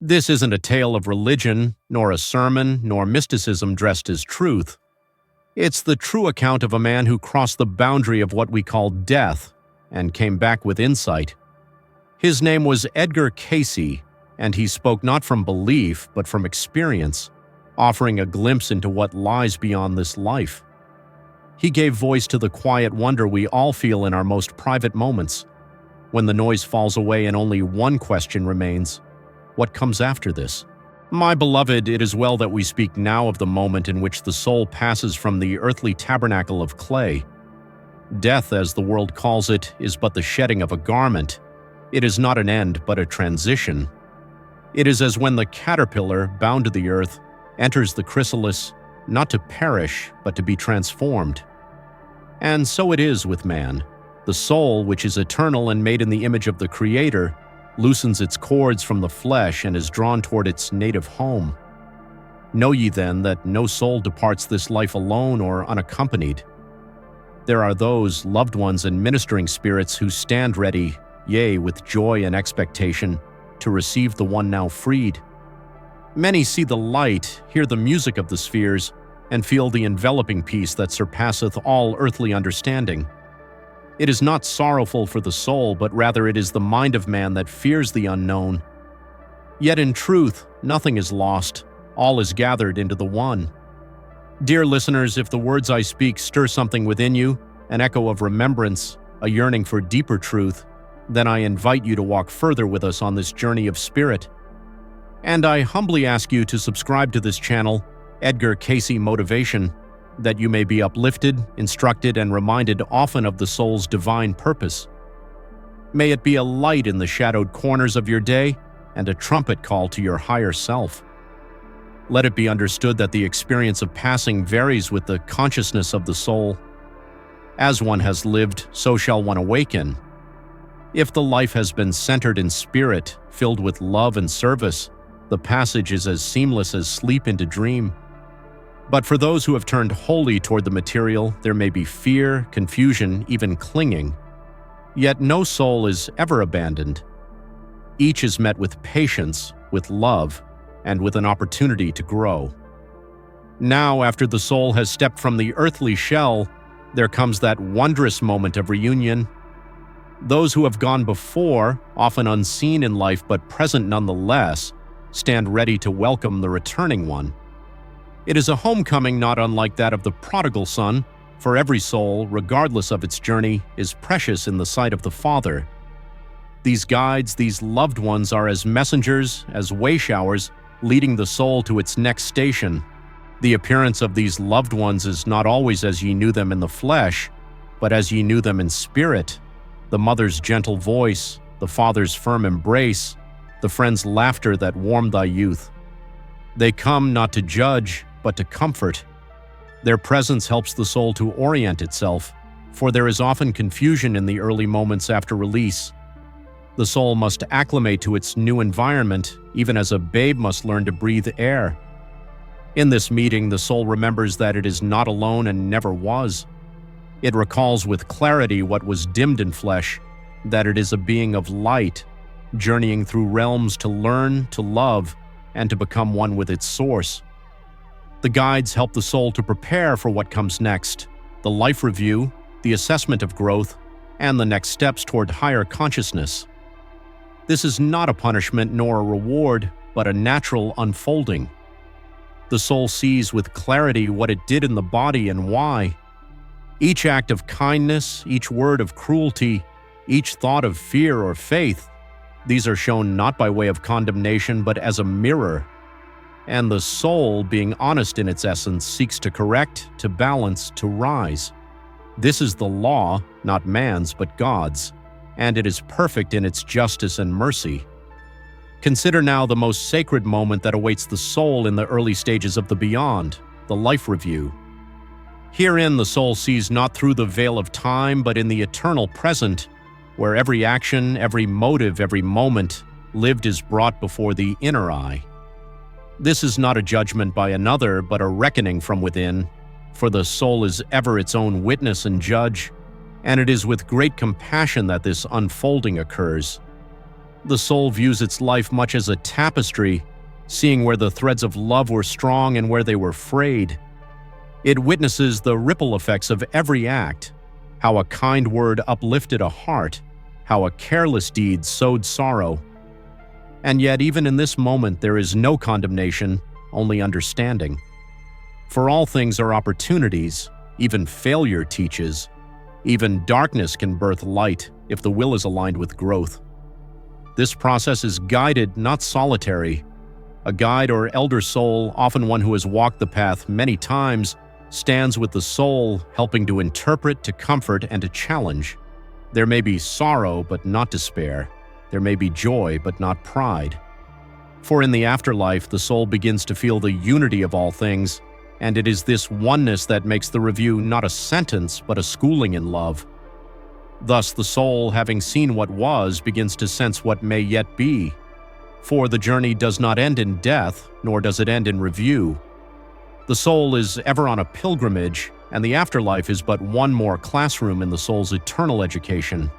This isn't a tale of religion, nor a sermon, nor mysticism dressed as truth. It's the true account of a man who crossed the boundary of what we call death and came back with insight. His name was Edgar Cayce, and he spoke not from belief but from experience, offering a glimpse into what lies beyond this life. He gave voice to the quiet wonder we all feel in our most private moments, when the noise falls away and only one question remains: what comes after this? My beloved, it is well that we speak now of the moment in which the soul passes from the earthly tabernacle of clay. Death, as the world calls it, is but the shedding of a garment. It is not an end, but a transition. It is as when the caterpillar, bound to the earth, enters the chrysalis, not to perish, but to be transformed. And so it is with man. The soul, which is eternal and made in the image of the Creator, loosens its cords from the flesh and is drawn toward its native home. Know ye then that no soul departs this life alone or unaccompanied. There are those loved ones and ministering spirits who stand ready, yea, with joy and expectation, to receive the one now freed. Many see the light, hear the music of the spheres, and feel the enveloping peace that surpasseth all earthly understanding. It is not sorrowful for the soul, but rather it is the mind of man that fears the unknown. Yet in truth, nothing is lost, all is gathered into the one. Dear listeners, if the words I speak stir something within you, an echo of remembrance, a yearning for deeper truth, then I invite you to walk further with us on this journey of spirit. And I humbly ask you to subscribe to this channel, Edgar Cayce Motivation, that you may be uplifted, instructed, and reminded often of the soul's divine purpose. May it be a light in the shadowed corners of your day and a trumpet call to your higher self. Let it be understood that the experience of passing varies with the consciousness of the soul. As one has lived, so shall one awaken. If the life has been centered in spirit, filled with love and service, the passage is as seamless as sleep into dream. But for those who have turned wholly toward the material, there may be fear, confusion, even clinging. Yet no soul is ever abandoned. Each is met with patience, with love, and with an opportunity to grow. Now, after the soul has stepped from the earthly shell, there comes that wondrous moment of reunion. Those who have gone before, often unseen in life but present nonetheless, stand ready to welcome the returning one. It is a homecoming not unlike that of the prodigal son, for every soul, regardless of its journey, is precious in the sight of the Father. These guides, these loved ones, are as messengers, as way-showers, leading the soul to its next station. The appearance of these loved ones is not always as ye knew them in the flesh, but as ye knew them in spirit. The mother's gentle voice, the father's firm embrace, the friend's laughter that warmed thy youth. They come not to judge, but to comfort. Their presence helps the soul to orient itself, for there is often confusion in the early moments after release. The soul must acclimate to its new environment, even as a babe must learn to breathe air. In this meeting, the soul remembers that it is not alone and never was. It recalls with clarity what was dimmed in flesh, that it is a being of light, journeying through realms to learn, to love, and to become one with its source. The guides help the soul to prepare for what comes next: the life review, the assessment of growth, and the next steps toward higher consciousness. This is not a punishment nor a reward, but a natural unfolding. The soul sees with clarity what it did in the body and why. Each act of kindness, each word of cruelty, each thought of fear or faith, these are shown not by way of condemnation but as a mirror. And the soul, being honest in its essence, seeks to correct, to balance, to rise. This is the law, not man's but God's, and it is perfect in its justice and mercy. Consider now the most sacred moment that awaits the soul in the early stages of the beyond, the life review. Herein the soul sees not through the veil of time but in the eternal present, where every action, every motive, every moment lived is brought before the inner eye. This is not a judgment by another, but a reckoning from within, for the soul is ever its own witness and judge, and it is with great compassion that this unfolding occurs. The soul views its life much as a tapestry, seeing where the threads of love were strong and where they were frayed. It witnesses the ripple effects of every act, how a kind word uplifted a heart, how a careless deed sowed sorrow. And yet, even in this moment, there is no condemnation, only understanding. For all things are opportunities, even failure teaches. Even darkness can birth light if the will is aligned with growth. This process is guided, not solitary. A guide or elder soul, often one who has walked the path many times, stands with the soul, helping to interpret, to comfort, and to challenge. There may be sorrow, but not despair. There may be joy, but not pride. For in the afterlife, the soul begins to feel the unity of all things, and it is this oneness that makes the review not a sentence, but a schooling in love. Thus, the soul, having seen what was, begins to sense what may yet be. For the journey does not end in death, nor does it end in review. The soul is ever on a pilgrimage, and the afterlife is but one more classroom in the soul's eternal education.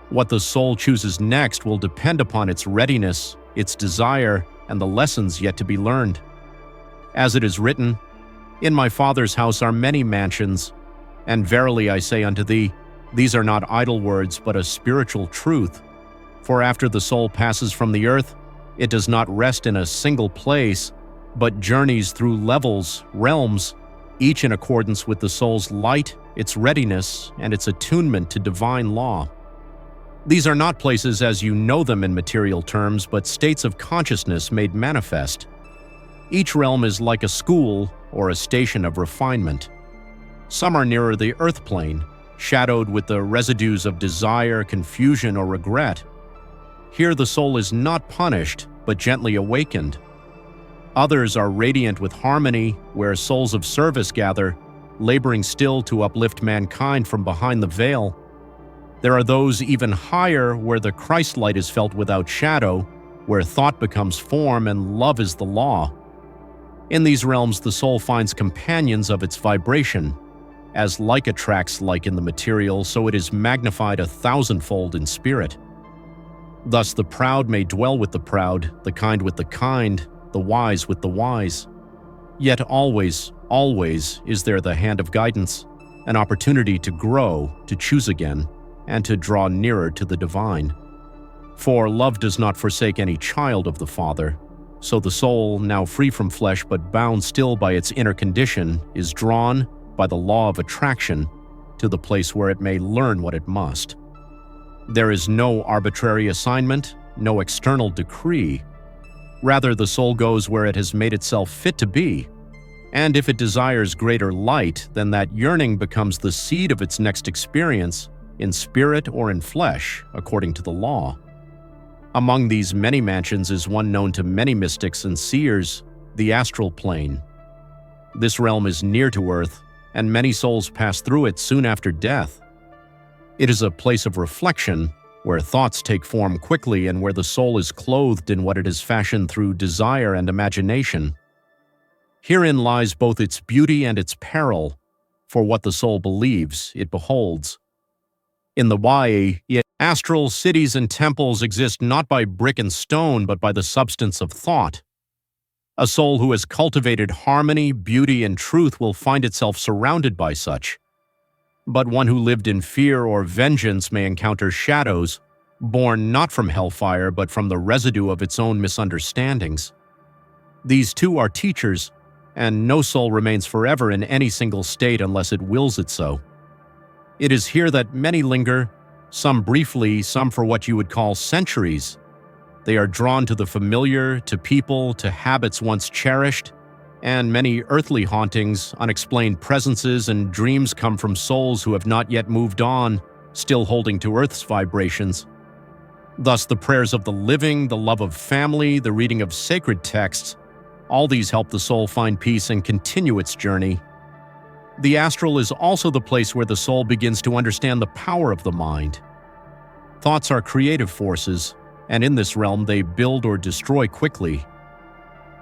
What the soul chooses next will depend upon its readiness, its desire, and the lessons yet to be learned. As it is written, "In my Father's house are many mansions, and verily I say unto thee, these are not idle words, but a spiritual truth. For after the soul passes from the earth, it does not rest in a single place, but journeys through levels, realms, each in accordance with the soul's light, its readiness, and its attunement to divine law. These are not places as you know them in material terms, but states of consciousness made manifest. Each realm is like a school or a station of refinement. Some are nearer the earth plane, shadowed with the residues of desire, confusion, or regret. Here the soul is not punished, but gently awakened. Others are radiant with harmony, where souls of service gather, laboring still to uplift mankind from behind the veil. There are those even higher, where the Christ light is felt without shadow, where thought becomes form and love is the law. In these realms, the soul finds companions of its vibration. As like attracts like in the material, so it is magnified 1,000-fold in spirit. Thus the proud may dwell with the proud, the kind with the kind, the wise with the wise. Yet always, always is there the hand of guidance, an opportunity to grow, to choose again, and to draw nearer to the divine. For love does not forsake any child of the Father, so the soul, now free from flesh but bound still by its inner condition, is drawn, by the law of attraction, to the place where it may learn what it must. There is no arbitrary assignment, no external decree. Rather, the soul goes where it has made itself fit to be, and if it desires greater light, then that yearning becomes the seed of its next experience, in spirit or in flesh, according to the law. Among these many mansions is one known to many mystics and seers, the astral plane. This realm is near to earth, and many souls pass through it soon after death. It is a place of reflection, where thoughts take form quickly and where the soul is clothed in what it has fashioned through desire and imagination. Herein lies both its beauty and its peril, for what the soul believes, it beholds. In the yet astral cities and temples exist not by brick and stone, but by the substance of thought. A soul who has cultivated harmony, beauty, and truth will find itself surrounded by such. But one who lived in fear or vengeance may encounter shadows, born not from hellfire but from the residue of its own misunderstandings. These too are teachers, and no soul remains forever in any single state unless it wills it so. It is here that many linger, some briefly, some for what you would call centuries. They are drawn to the familiar, to people, to habits once cherished, and many earthly hauntings, unexplained presences, and dreams come from souls who have not yet moved on, still holding to earth's vibrations. Thus the prayers of the living, the love of family, the reading of sacred texts, all these help the soul find peace and continue its journey. The astral is also the place where the soul begins to understand the power of the mind. Thoughts are creative forces, and in this realm they build or destroy quickly.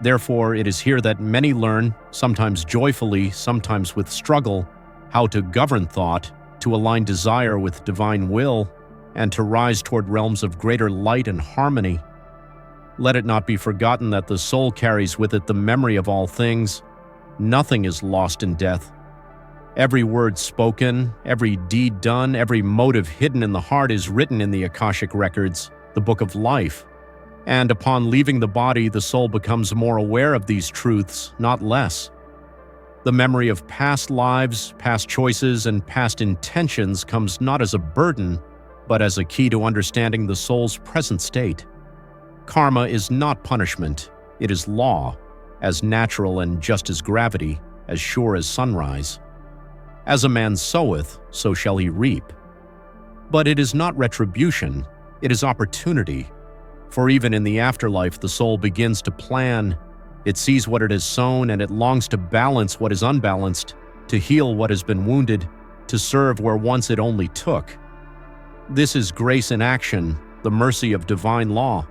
Therefore, it is here that many learn, sometimes joyfully, sometimes with struggle, how to govern thought, to align desire with divine will, and to rise toward realms of greater light and harmony. Let it not be forgotten that the soul carries with it the memory of all things. Nothing is lost in death. Every word spoken, every deed done, every motive hidden in the heart is written in the Akashic records, the book of life. And upon leaving the body, the soul becomes more aware of these truths, not less. The memory of past lives, past choices, and past intentions comes not as a burden, but as a key to understanding the soul's present state. Karma is not punishment, it is law, as natural and just as gravity, as sure as sunrise. As a man soweth, so shall he reap. But it is not retribution, it is opportunity. For even in the afterlife, the soul begins to plan. It sees what it has sown, and it longs to balance what is unbalanced, to heal what has been wounded, to serve where once it only took. This is grace in action, the mercy of divine law.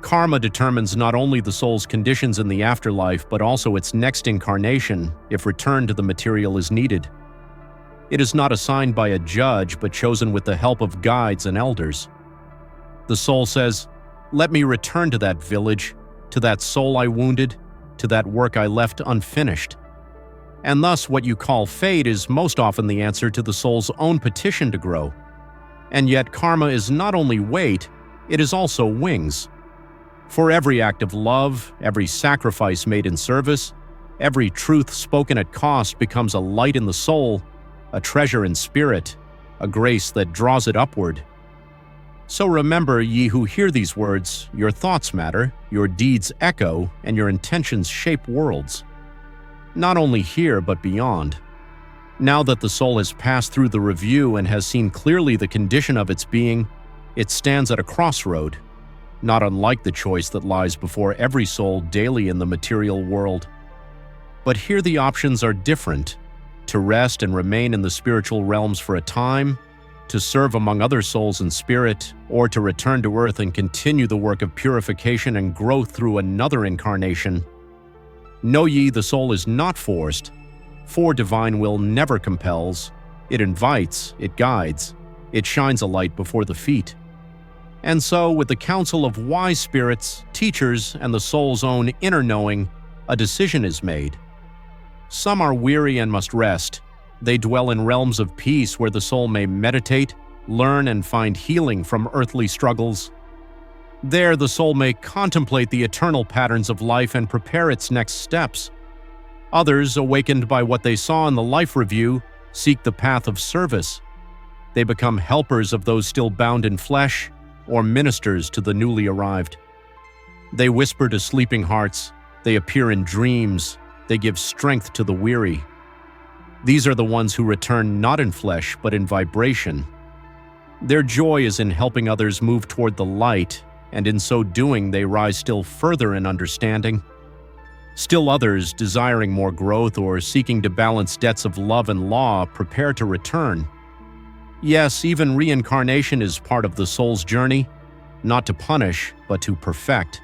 Karma determines not only the soul's conditions in the afterlife, but also its next incarnation, if return to the material is needed. It is not assigned by a judge, but chosen with the help of guides and elders. The soul says, "Let me return to that village, to that soul I wounded, to that work I left unfinished." And thus what you call fate is most often the answer to the soul's own petition to grow. And yet karma is not only weight, it is also wings. For every act of love, every sacrifice made in service, every truth spoken at cost becomes a light in the soul, a treasure in spirit, a grace that draws it upward. So remember, ye who hear these words, your thoughts matter, your deeds echo, and your intentions shape worlds. Not only here, but beyond. Now that the soul has passed through the review and has seen clearly the condition of its being, it stands at a crossroad, not unlike the choice that lies before every soul daily in the material world. But here the options are different: to rest and remain in the spiritual realms for a time, to serve among other souls in spirit, or to return to earth and continue the work of purification and growth through another incarnation. Know ye, the soul is not forced, for divine will never compels. It invites, it guides, it shines a light before the feet. And so, with the counsel of wise spirits, teachers, and the soul's own inner knowing, a decision is made. Some are weary and must rest. They dwell in realms of peace where the soul may meditate, learn, and find healing from earthly struggles. There, the soul may contemplate the eternal patterns of life and prepare its next steps. Others, awakened by what they saw in the life review, seek the path of service. They become helpers of those still bound in flesh, or ministers to the newly arrived. They whisper to sleeping hearts, they appear in dreams, they give strength to the weary. These are the ones who return not in flesh, but in vibration. Their joy is in helping others move toward the light, and in so doing they rise still further in understanding. Still others, desiring more growth or seeking to balance debts of love and law, prepare to return. Yes, even reincarnation is part of the soul's journey, not to punish, but to perfect.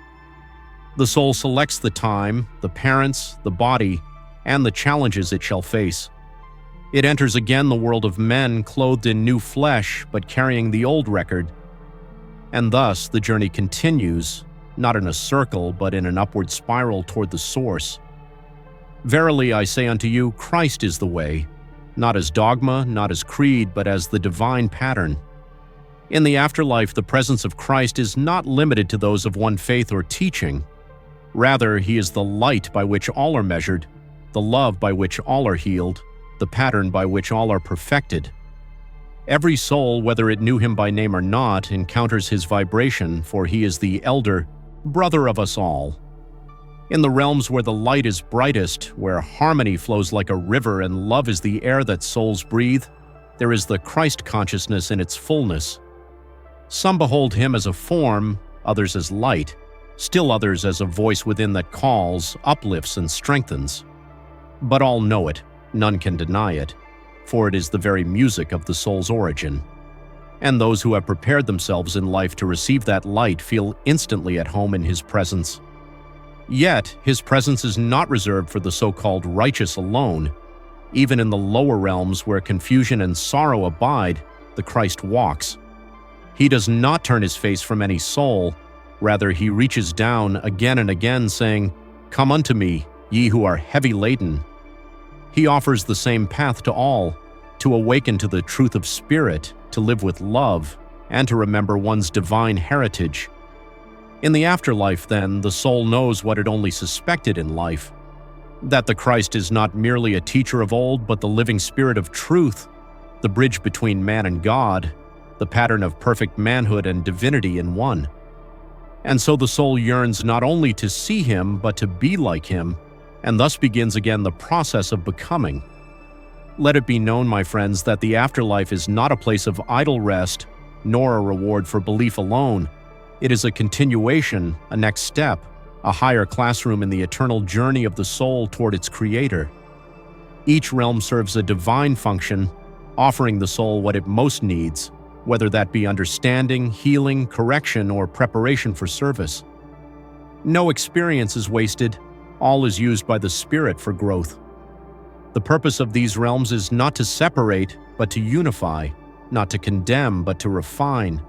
The soul selects the time, the parents, the body, and the challenges it shall face. It enters again the world of men, clothed in new flesh, but carrying the old record. And thus the journey continues, not in a circle, but in an upward spiral toward the source. Verily I say unto you, Christ is the way, not as dogma, not as creed, but as the divine pattern. In the afterlife, the presence of Christ is not limited to those of one faith or teaching. Rather, he is the light by which all are measured, the love by which all are healed, the pattern by which all are perfected. Every soul, whether it knew him by name or not, encounters his vibration, for he is the elder, brother of us all. In the realms where the light is brightest, where harmony flows like a river and love is the air that souls breathe, there is the Christ consciousness in its fullness. Some behold him as a form, others as light, still others as a voice within that calls, uplifts, and strengthens. But all know it, none can deny it, for it is the very music of the soul's origin. And those who have prepared themselves in life to receive that light feel instantly at home in his presence. Yet, his presence is not reserved for the so-called righteous alone. Even in the lower realms where confusion and sorrow abide, the Christ walks. He does not turn his face from any soul. Rather, he reaches down again and again, saying, "Come unto me, ye who are heavy laden." He offers the same path to all, to awaken to the truth of spirit, to live with love, and to remember one's divine heritage. In the afterlife, then, the soul knows what it only suspected in life, that the Christ is not merely a teacher of old, but the living spirit of truth, the bridge between man and God, the pattern of perfect manhood and divinity in one. And so the soul yearns not only to see him, but to be like him, and thus begins again the process of becoming. Let it be known, my friends, that the afterlife is not a place of idle rest, nor a reward for belief alone. It is a continuation, a next step, a higher classroom in the eternal journey of the soul toward its creator. Each realm serves a divine function, offering the soul what it most needs, whether that be understanding, healing, correction, or preparation for service. No experience is wasted, all is used by the Spirit for growth. The purpose of these realms is not to separate, but to unify, not to condemn, but to refine.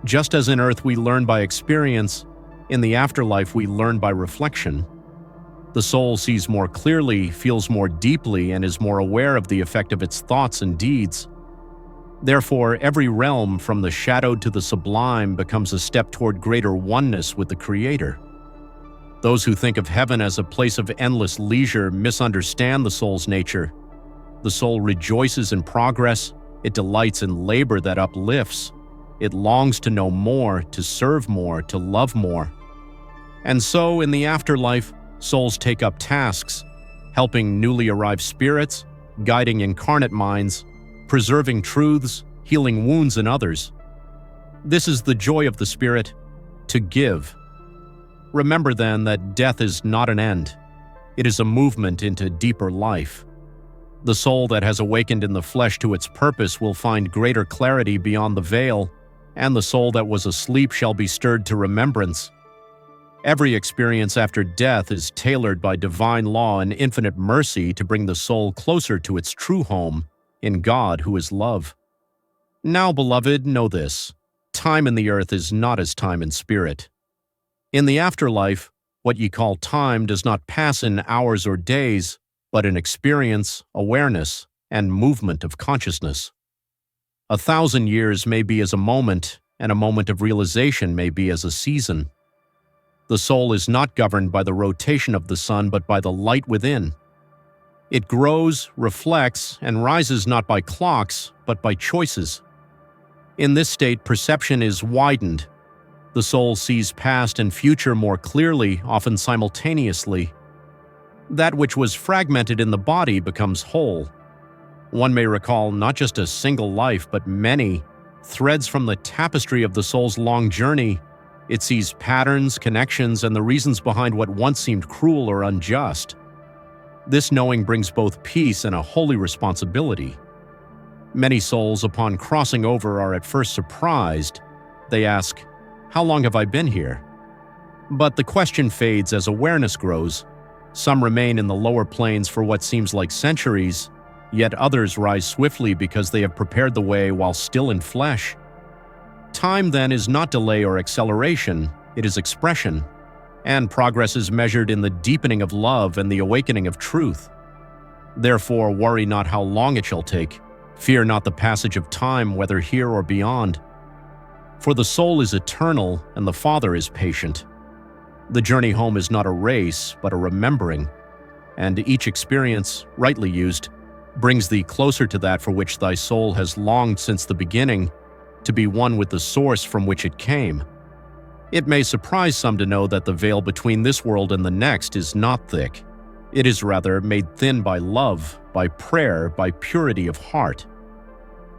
Just as in earth we learn by experience, in the afterlife we learn by reflection. The soul sees more clearly, feels more deeply, and is more aware of the effect of its thoughts and deeds. Therefore, every realm, from the shadowed to the sublime, becomes a step toward greater oneness with the Creator. Those who think of heaven as a place of endless leisure misunderstand the soul's nature. The soul rejoices in progress, it delights in labor that uplifts, it longs to know more, to serve more, to love more. And so, in the afterlife, souls take up tasks, helping newly arrived spirits, guiding incarnate minds, preserving truths, healing wounds in others. This is the joy of the Spirit, to give. Remember then that death is not an end. It is a movement into deeper life. The soul that has awakened in the flesh to its purpose will find greater clarity beyond the veil, and the soul that was asleep shall be stirred to remembrance. Every experience after death is tailored by divine law and infinite mercy to bring the soul closer to its true home, in God who is love. Now, beloved, know this: time in the earth is not as time in spirit. In the afterlife, what ye call time does not pass in hours or days, but in experience, awareness, and movement of consciousness. 1,000 years may be as a moment, and a moment of realization may be as a season. The soul is not governed by the rotation of the sun, but by the light within. It grows, reflects, and rises not by clocks, but by choices. In this state, perception is widened. The soul sees past and future more clearly, often simultaneously. That which was fragmented in the body becomes whole. One may recall not just a single life, but many threads from the tapestry of the soul's long journey. It sees patterns, connections, and the reasons behind what once seemed cruel or unjust. This knowing brings both peace and a holy responsibility. Many souls, upon crossing over, are at first surprised. They ask, "How long have I been here?" But the question fades as awareness grows. Some remain in the lower planes for what seems like centuries, yet others rise swiftly because they have prepared the way while still in flesh. Time, then, is not delay or acceleration, it is expression. And progress is measured in the deepening of love and the awakening of truth. Therefore, worry not how long it shall take. Fear not the passage of time, whether here or beyond. For the soul is eternal, and the Father is patient. The journey home is not a race, but a remembering. And each experience, rightly used, brings thee closer to that for which thy soul has longed since the beginning, to be one with the source from which it came. It may surprise some to know that the veil between this world and the next is not thick. It is rather made thin by love, by prayer, by purity of heart.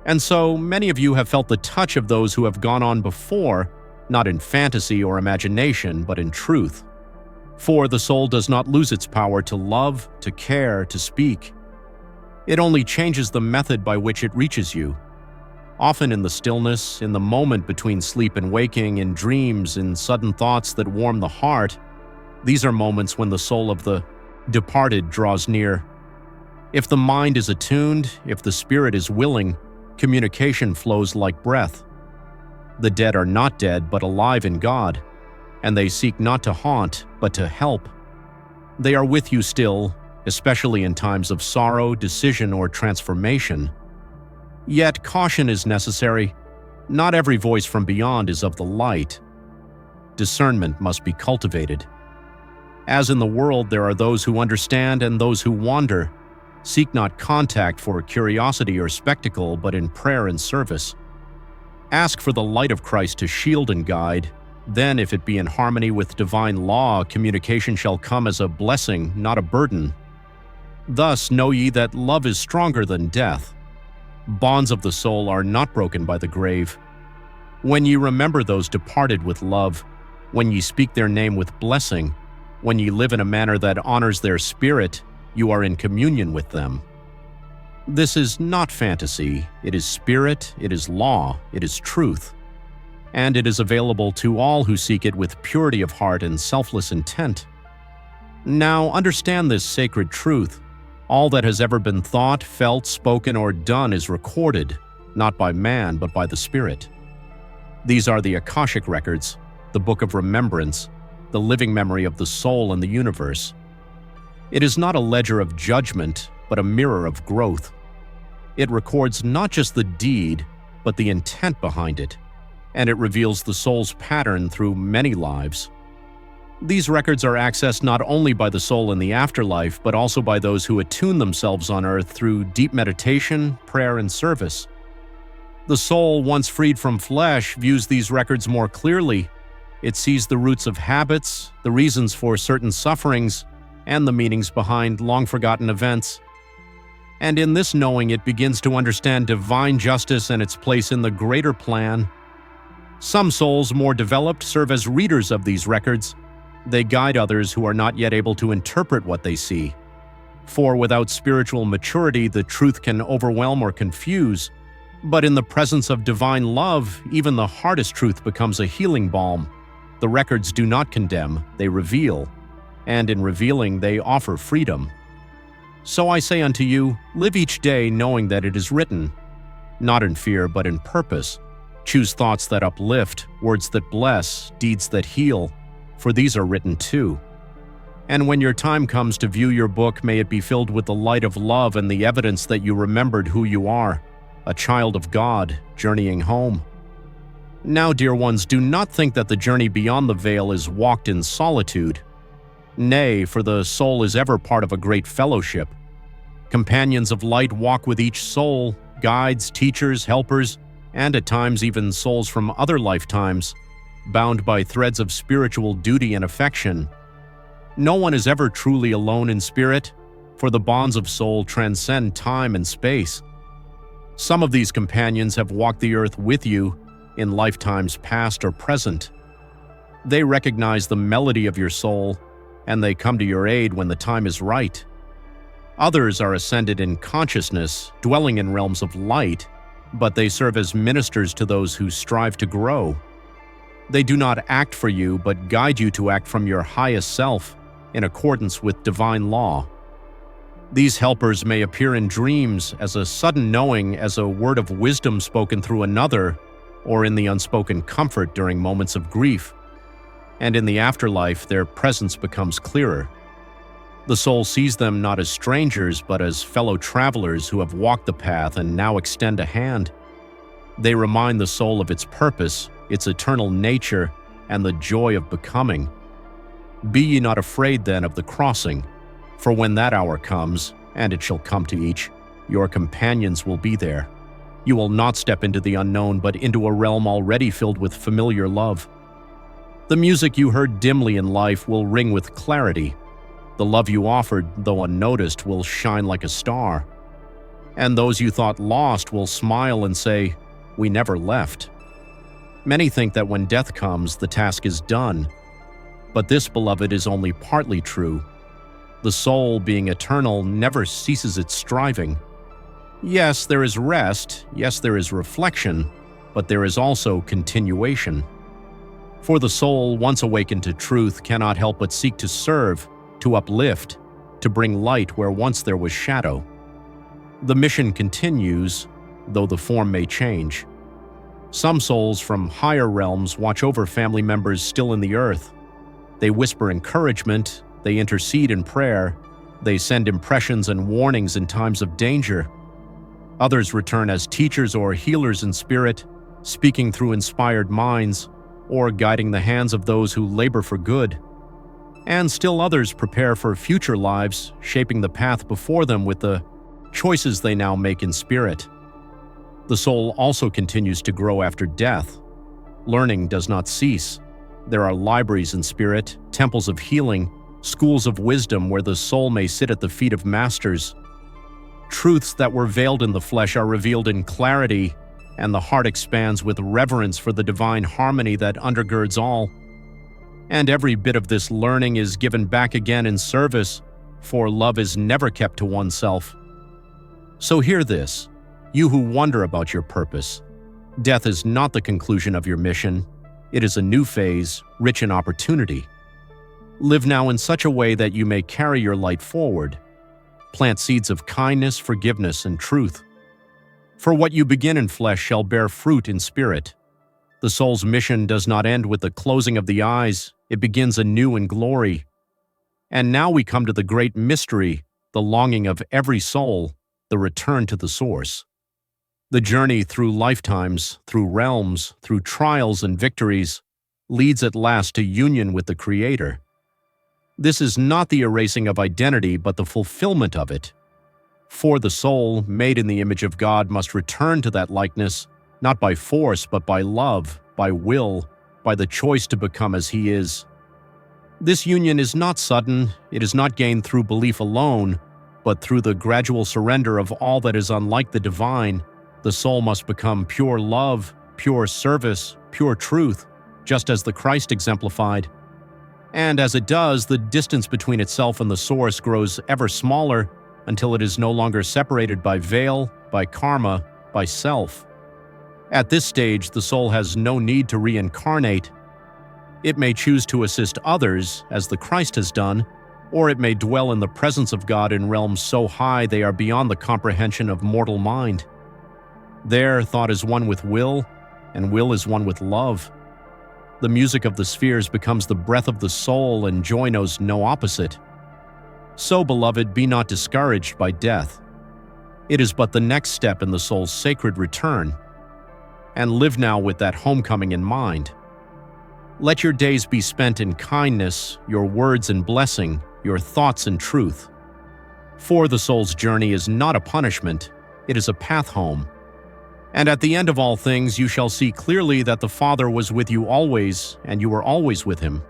And so, many of you have felt the touch of those who have gone on before, not in fantasy or imagination, but in truth. For the soul does not lose its power to love, to care, to speak. It only changes the method by which it reaches you. Often in the stillness, in the moment between sleep and waking, in dreams, in sudden thoughts that warm the heart, these are moments when the soul of the departed draws near. If the mind is attuned, if the spirit is willing, communication flows like breath. The dead are not dead, but alive in God, and they seek not to haunt, but to help. They are with you still, especially in times of sorrow, decision, or transformation. Yet caution is necessary. Not every voice from beyond is of the light. Discernment must be cultivated. As in the world, there are those who understand and those who wander. Seek not contact for curiosity or spectacle, but in prayer and service. Ask for the light of Christ to shield and guide. Then, if it be in harmony with divine law, communication shall come as a blessing, not a burden. Thus know ye that love is stronger than death. Bonds of the soul are not broken by the grave. When ye remember those departed with love, when ye speak their name with blessing, when ye live in a manner that honors their spirit, you are in communion with them. This is not fantasy. It is spirit, it is law, it is truth. And it is available to all who seek it with purity of heart and selfless intent. Now understand this sacred truth. All that has ever been thought, felt, spoken, or done is recorded, not by man, but by the Spirit. These are the Akashic records, the book of remembrance, the living memory of the soul and the universe. It is not a ledger of judgment, but a mirror of growth. It records not just the deed, but the intent behind it, and it reveals the soul's pattern through many lives. These records are accessed not only by the soul in the afterlife, but also by those who attune themselves on earth through deep meditation, prayer, and service. The soul, once freed from flesh, views these records more clearly. It sees the roots of habits, the reasons for certain sufferings, and the meanings behind long-forgotten events. And in this knowing, it begins to understand divine justice and its place in the greater plan. Some souls, more developed, serve as readers of these records. They guide others who are not yet able to interpret what they see. For without spiritual maturity, the truth can overwhelm or confuse. But in the presence of divine love, even the hardest truth becomes a healing balm. The records do not condemn, they reveal. And in revealing, they offer freedom. So I say unto you, live each day knowing that it is written, not in fear, but in purpose. Choose thoughts that uplift, words that bless, deeds that heal, for these are written too. And when your time comes to view your book, may it be filled with the light of love and the evidence that you remembered who you are, a child of God, journeying home. Now, dear ones, do not think that the journey beyond the veil is walked in solitude. Nay, for the soul is ever part of a great fellowship. Companions of light walk with each soul, guides, teachers, helpers, and at times even souls from other lifetimes, bound by threads of spiritual duty and affection. No one is ever truly alone in spirit, for the bonds of soul transcend time and space. Some of these companions have walked the earth with you in lifetimes past or present. They recognize the melody of your soul, and they come to your aid when the time is right. Others are ascended in consciousness, dwelling in realms of light, but they serve as ministers to those who strive to grow. They do not act for you, but guide you to act from your highest self, in accordance with divine law. These helpers may appear in dreams as a sudden knowing, as a word of wisdom spoken through another, or in the unspoken comfort during moments of grief. And in the afterlife, their presence becomes clearer. The soul sees them not as strangers, but as fellow travelers who have walked the path and now extend a hand. They remind the soul of its purpose, its eternal nature, and the joy of becoming. Be ye not afraid then of the crossing, for when that hour comes, and it shall come to each, your companions will be there. You will not step into the unknown, but into a realm already filled with familiar love. The music you heard dimly in life will ring with clarity. The love you offered, though unnoticed, will shine like a star. And those you thought lost will smile and say, "We never left." Many think that when death comes, the task is done. But this, beloved, is only partly true. The soul, being eternal, never ceases its striving. Yes, there is rest, yes, there is reflection, but there is also continuation. For the soul, once awakened to truth, cannot help but seek to serve, to uplift, to bring light where once there was shadow. The mission continues, though the form may change. Some souls from higher realms watch over family members still in the earth. They whisper encouragement, they intercede in prayer, they send impressions and warnings in times of danger. Others return as teachers or healers in spirit, speaking through inspired minds, or guiding the hands of those who labor for good. And still others prepare for future lives, shaping the path before them with the choices they now make in spirit. The soul also continues to grow after death. Learning does not cease. There are libraries in spirit, temples of healing, schools of wisdom where the soul may sit at the feet of masters. Truths that were veiled in the flesh are revealed in clarity, and the heart expands with reverence for the divine harmony that undergirds all. And every bit of this learning is given back again in service, for love is never kept to oneself. So hear this, you who wonder about your purpose. Death is not the conclusion of your mission. It is a new phase, rich in opportunity. Live now in such a way that you may carry your light forward. Plant seeds of kindness, forgiveness, and truth. For what you begin in flesh shall bear fruit in spirit. The soul's mission does not end with the closing of the eyes, it begins anew in glory. And now we come to the great mystery, the longing of every soul, the return to the source. The journey through lifetimes, through realms, through trials and victories, leads at last to union with the Creator. This is not the erasing of identity, but the fulfillment of it. For the soul, made in the image of God, must return to that likeness, not by force, but by love, by will, by the choice to become as He is. This union is not sudden, it is not gained through belief alone, but through the gradual surrender of all that is unlike the divine. The soul must become pure love, pure service, pure truth, just as the Christ exemplified. And as it does, the distance between itself and the source grows ever smaller until it is no longer separated by veil, by karma, by self. At this stage, the soul has no need to reincarnate. It may choose to assist others, as the Christ has done, or it may dwell in the presence of God in realms so high they are beyond the comprehension of mortal mind. There, thought is one with will, and will is one with love. The music of the spheres becomes the breath of the soul, and joy knows no opposite. So, beloved, be not discouraged by death. It is but the next step in the soul's sacred return. And live now with that homecoming in mind. Let your days be spent in kindness, your words in blessing, your thoughts in truth. For the soul's journey is not a punishment, it is a path home. And at the end of all things you shall see clearly that the Father was with you always, and you were always with Him.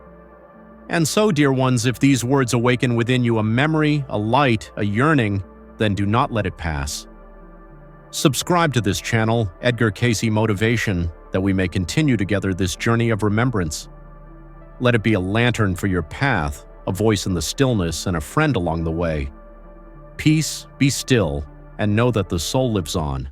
And so, dear ones, if these words awaken within you a memory, a light, a yearning, then do not let it pass. Subscribe to this channel, Edgar Cayce Motivation, that we may continue together this journey of remembrance. Let it be a lantern for your path, a voice in the stillness, and a friend along the way. Peace, be still, and know that the soul lives on.